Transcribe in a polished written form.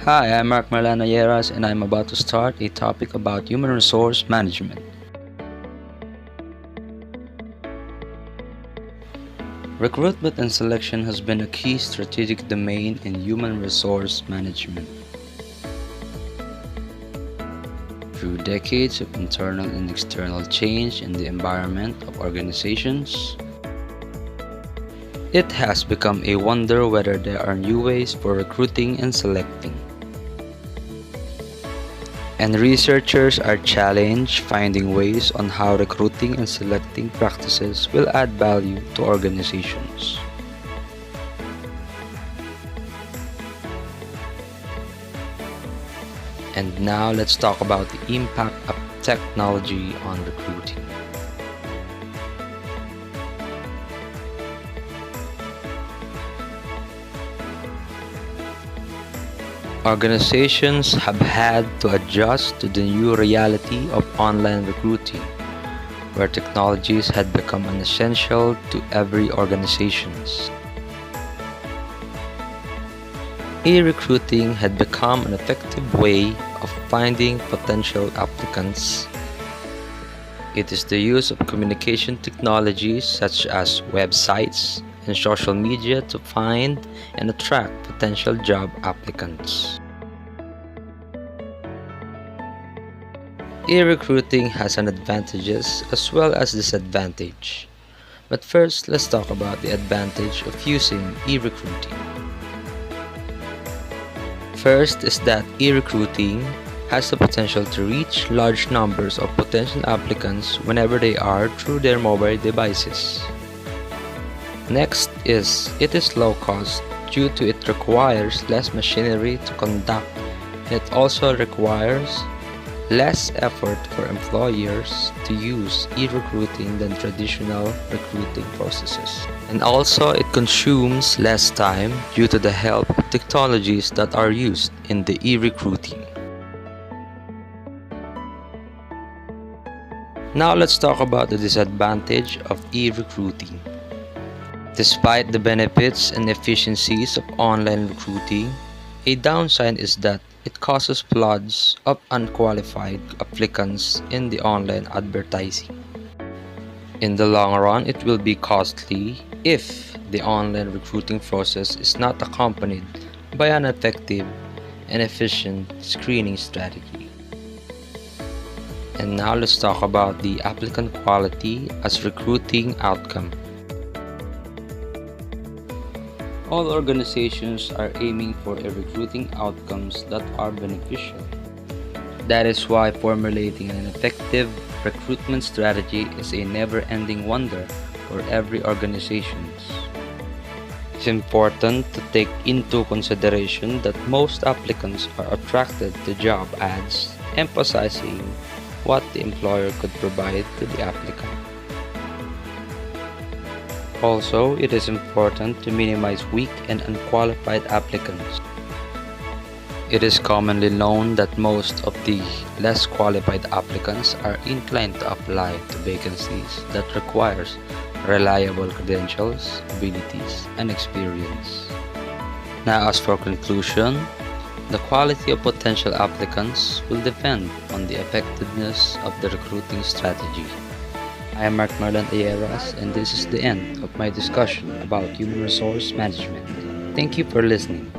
Hi, I'm Mark Marlano Lleras, and I'm about to start a topic about human resource management. Recruitment and selection has been a key strategic domain in human resource management. Through decades of internal and external change in the environment of organizations, it has become a wonder whether there are new ways for recruiting and selecting. And researchers are challenged finding ways on how recruiting and selecting practices will add value to organizations. And now let's talk about the impact of technology on recruiting. Organizations have had to adjust to the new reality of online recruiting, where technologies had become an essential to every organization. E-recruiting had become an effective way of finding potential applicants. It is the use of communication technologies such as websites and social media to find and attract potential job applicants. E-recruiting has an advantages as well as disadvantage. But first, let's talk about the advantage of using e-recruiting. First is that e-recruiting has the potential to reach large numbers of potential applicants whenever they are through their mobile devices. Next is it is low cost due to it requires less machinery to conduct, and it also requires less effort for employers to use e-recruiting than traditional recruiting processes. And also it consumes less time due to the help of technologies that are used in the e-recruiting. Now let's talk about the disadvantage of e-recruiting. Despite the benefits and efficiencies of online recruiting, a downside is that it causes floods of unqualified applicants in the online advertising. In the long run, it will be costly if the online recruiting process is not accompanied by an effective and efficient screening strategy. And now let's talk about the applicant quality as recruiting outcome. All organizations are aiming for recruiting outcomes that are beneficial. That is why formulating an effective recruitment strategy is a never-ending wonder for every organization. It's important to take into consideration that most applicants are attracted to job ads emphasizing what the employer could provide to the applicant. Also, it is important to minimize weak and unqualified applicants. It is commonly known that most of the less qualified applicants are inclined to apply to vacancies that requires reliable credentials, abilities, and experience. Now, as for conclusion, the quality of potential applicants will depend on the effectiveness of the recruiting strategy. I am Mark Marlano Lleras, and this is the end of my discussion about human resource management. Thank you for listening.